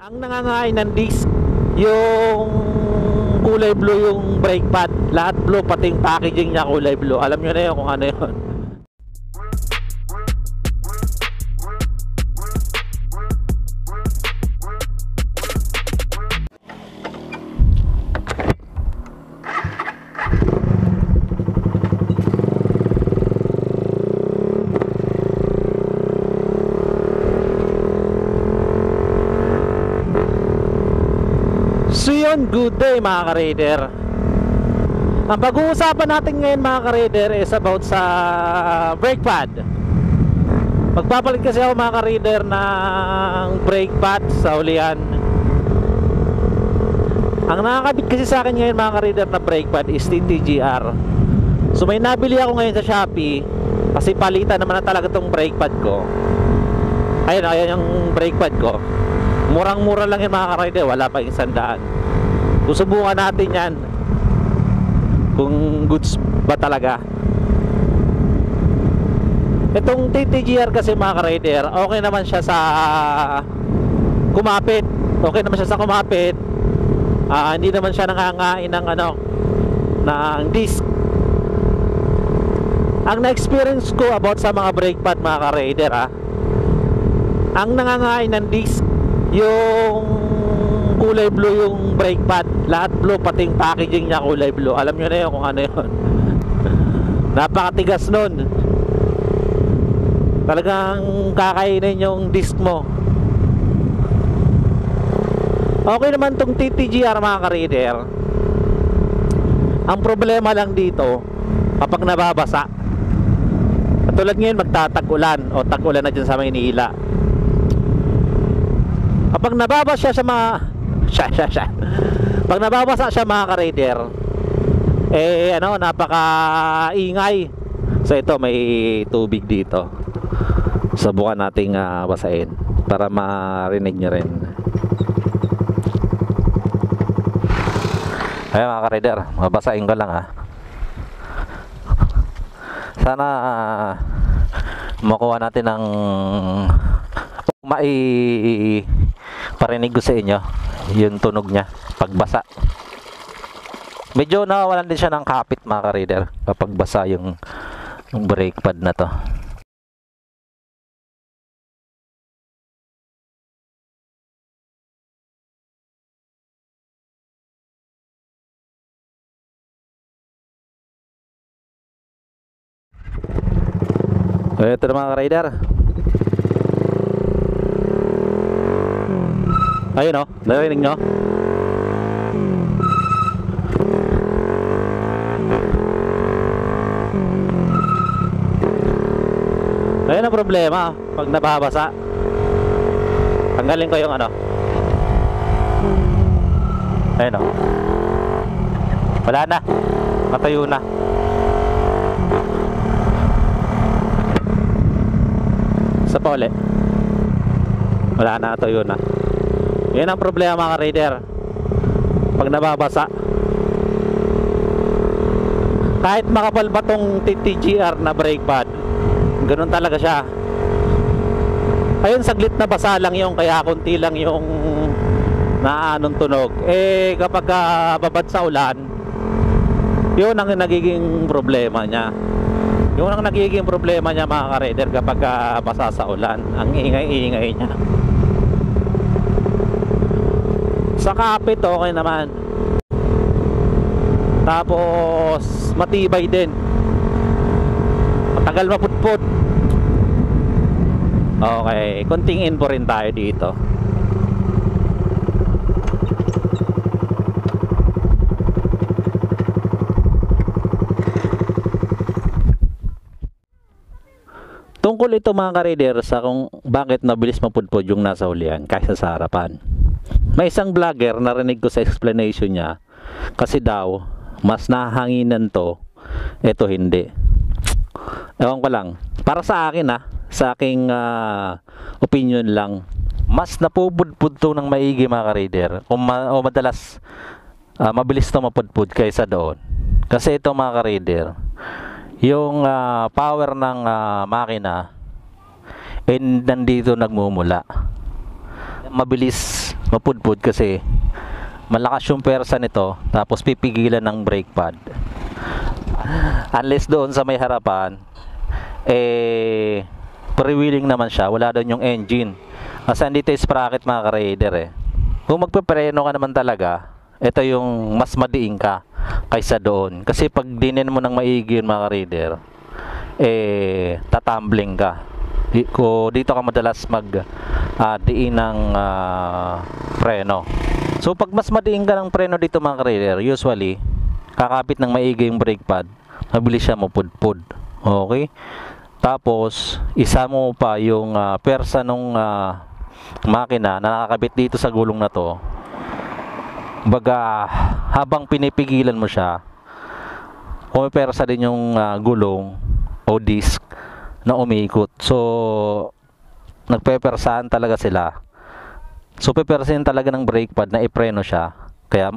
Ang nangangain ng disc, yung kulay blue yung brake pad. Lahat blue, pati yung packaging niya kulay blue. Alam nyo na yun kung ano yun. So yun, good day mga ka-raider. Ang pag-uusapan natin ngayon mga ka-raider is about sa brake pad. Magpapalit kasi ako mga ka-raider ng brake pad sa ulian. Ang nakakabit kasi sa akin ngayon mga ka-raider na brake pad is TTGR. So may nabili ako ngayon sa Shopee kasi palitan naman na talaga tong brake pad ko. Ayun, ayun yung brake pad ko. Murang-mura lang yung mga ka-raider, wala pa 100. Susubukan natin yan kung goods ba talaga. Itong TTGR kasi mga ka-raider, okay naman siya sa kumapit. Okay naman siya sa kumapit. Hindi naman siya nangangain ng ng disc. Ang na-experience ko about sa mga brake pad mga ka-raider, ang nangangain ng disc yung kulay blue yung brake pad. Lahat blue, pati yung packaging niya kulay blue. Alam nyo na yun kung ano yun. Napakatigas nun. Talagang kakainin yung disc mo. Okay naman tong TTGR mga ka-raider. Ang problema lang dito kapag nababasa. Katulad ngayon magtatag-ulan o tag-ulan na dyan sa Maynila. Kapag nababasa siya mga pag nababasa siya mga ka-raider, napaka-ingay. So ito may tubig dito. Subukan nating basahin para marinig nyo rin. Ayun mga ka-raider, mabasahin ko lang Sana makuha natin ng parinig ko sa inyo yung tunog niya pagbasa. Medyo nawawalan din siya ng kapit mga ka-raider kapag basa yung brake pad na to. Ito na mga ka-raider. Ayun narinig nyo? Ayun ang problema pag nababasa. Tanggalin ko yung ayun wala na, matayo na. Sa pole wala na, matayo na. Yan ang problema mga ka-raider pag nababasa. Kahit makapal ba tong TTGR na brake pad, ganun talaga siya. Ayun, saglit na basa lang yung, kaya konti lang yung naanong tunog. Kapag babad sa ulan, yun ang nagiging problema niya. Yun ang nagiging problema niya mga ka-raider kapag basa sa ulan. Ang ingay-ingay niya. Sa kapit okay naman. Tapos matibay din. Matagal maputput. Okay, konting info rin tayo dito. Tungkol ito mga ka-raider sa kung bakit mabilis mapudpud yung nasa hulihan kaysa sa harapan. May isang vlogger, narinig ko sa explanation niya, kasi daw mas nahanginan to, ito hindi. Ewan ko lang, para sa akin sa aking opinion lang, mas napupudpud to ng maigi mga ka-raider, o madalas mabilis to mapudpud kaysa doon. Kasi ito mga ka-raider, yung power ng makina nandito nagmumula. mabilis mapudpud kasi malakas yung persa nito, tapos pipigilan ng brake pad. Unless doon sa may harapan, freewheeling naman siya, wala doon yung engine. Kasi andito yung sprocket mga ka-raider Kung magpepreno ka naman talaga, ito yung mas madiin ka kaysa doon. Kasi pag dinin mo ng maigi yun mga ka-raider, tatambling ka. Dito ka madalas diin ng preno. So pag mas madiin ka ng preno dito mga ka-raider, usually kakapit ng maigi yung brake pad, mabilis siya mapudpud. Okay? Tapos isa mo pa yung persa nung makina na nakakabit dito sa gulong na to. Baga habang pinipigilan mo siya, pumipersa din yung gulong o disc na umiikot. So nagpepersahan talaga sila. So pepersahin talaga ng brake pad na ipreno siya. Kaya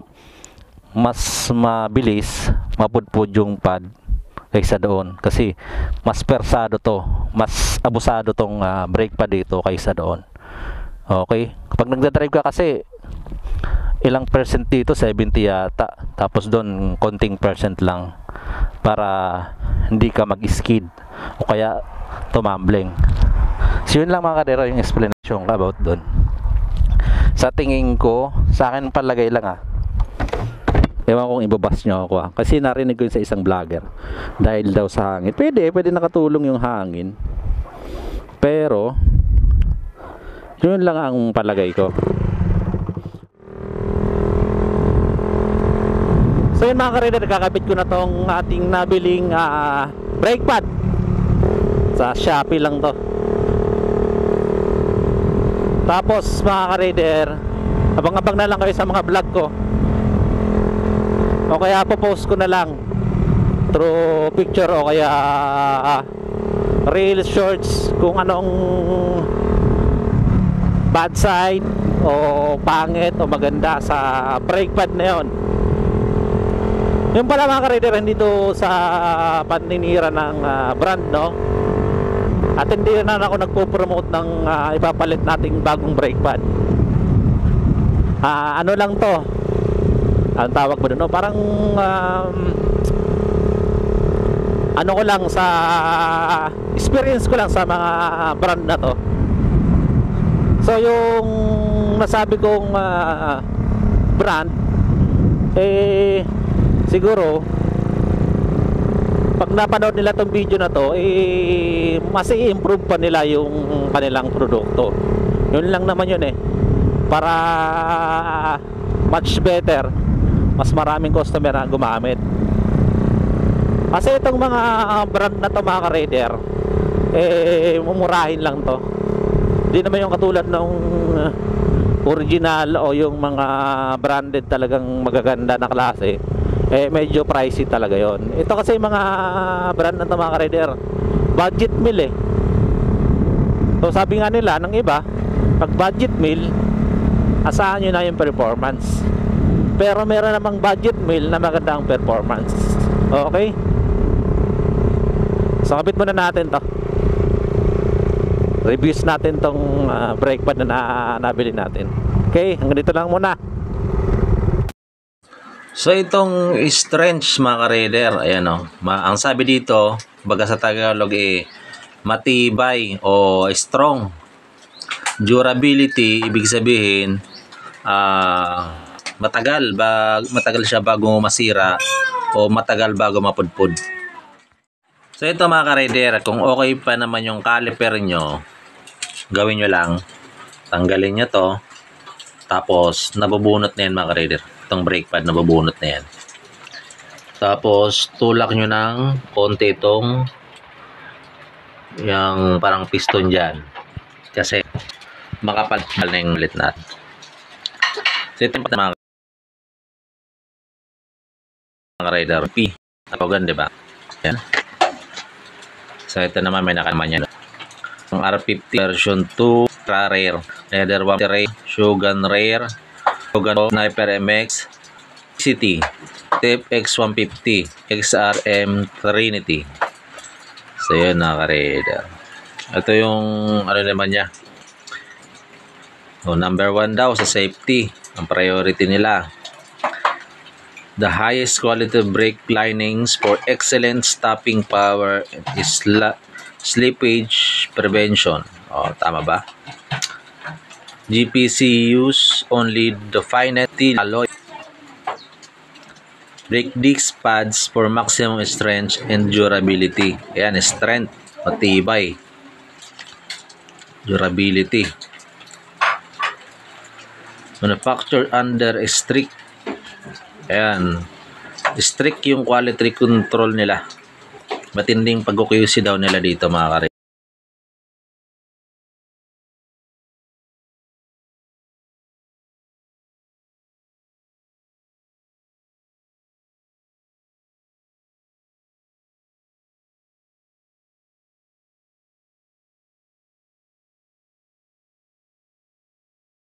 mas mabilis mapudpud yung pad kaysa doon. Kasi mas persado to, mas abusado tong brake pad dito kaysa doon. Okay? Kapag nagdadrive ka kasi, ilang percent dito? 70 yata. Tapos doon, konting percent lang para hindi ka mag-skid o kaya tumambling. So yun lang mga kadero yung explanation about doon. Sa tingin ko, sa akin palagay lang ewan kong ibabas nyo ako kasi narinig ko yun sa isang vlogger dahil daw sa hangin. Pwede nakatulong yung hangin, pero yun lang ang palagay ko. So yun mga ka-raider, kakabit ko na tong ating nabiling brake pad. Sa Shopee lang to. Tapos mga ka-raider, abang-abang na lang kayo sa mga vlog ko. O kaya po-post ko na lang through picture o kaya reels, shorts, kung anong bad side o pangit o maganda sa brake pad na yun. Yung pala mga ka-raider, hindi to sa paninira ng brand, no? At hindi na ako nagpo-promote ng ipapalit nating bagong brake pad. Ano lang to, ang tawag mo doon, no? Parang ano ko lang, sa experience ko lang sa mga brand na to. So yung nasabi kong brand, siguro pag napanood nila tong video na to, mas i-improve pa nila yung kanilang produkto. Yun lang naman yun para much better, mas maraming customer na gumamit. Kasi itong mga brand na to mga ka-raider, mumurahin lang to. Hindi naman yung katulad ng original o yung mga branded talagang magaganda na klase. Medyo pricey talaga yon. Ito kasi mga brand na to mga ka-raider, budget meal So sabi nga nila ng iba, pag budget meal, asahan nyo na yung performance. Pero meron namang budget meal na magandang performance. Okay? So kabit muna natin to. Reviews natin tong brake pad na nabili natin. Okay, hanggang dito lang muna. So itong strength mga ka-raider, ayan ang sabi dito, baga sa Tagalog matibay o strong. Durability, ibig sabihin matagal siya bago masira o matagal bago mapudpud. So ito mga ka-raider, kung okay pa naman yung caliper nyo, gawin nyo lang, tanggalin nyo to, tapos nabubunot na yan mga ka-raider. Itong brake pad nabubunot na yan. Tapos tulak nyo ng konti itong yung parang piston dyan, kasi makapal na yung ulit natin. So ito mga ka-raider P tawagan, diba? Yan. So ito naman may nakalaman yan. Ang R50 version 2 rare, Leather 1 Rare, Shogun Rare, Shogun Sniper MX, City, Tip X150, XRM Trinity. So yun na ka-raider. Ito yung ano naman niya, So, number 1 daw sa safety. Ang priority nila. The highest quality brake linings for excellent stopping power is slippage prevention. O, tama ba? GPC use only the finest alloy. Brake disc pads for maximum strength and durability. Ayan, strength, matibay. Durability. Manufactured under strict. Ayan, strict yung quality control nila. Matinding pag-QC daw nila dito mga kare.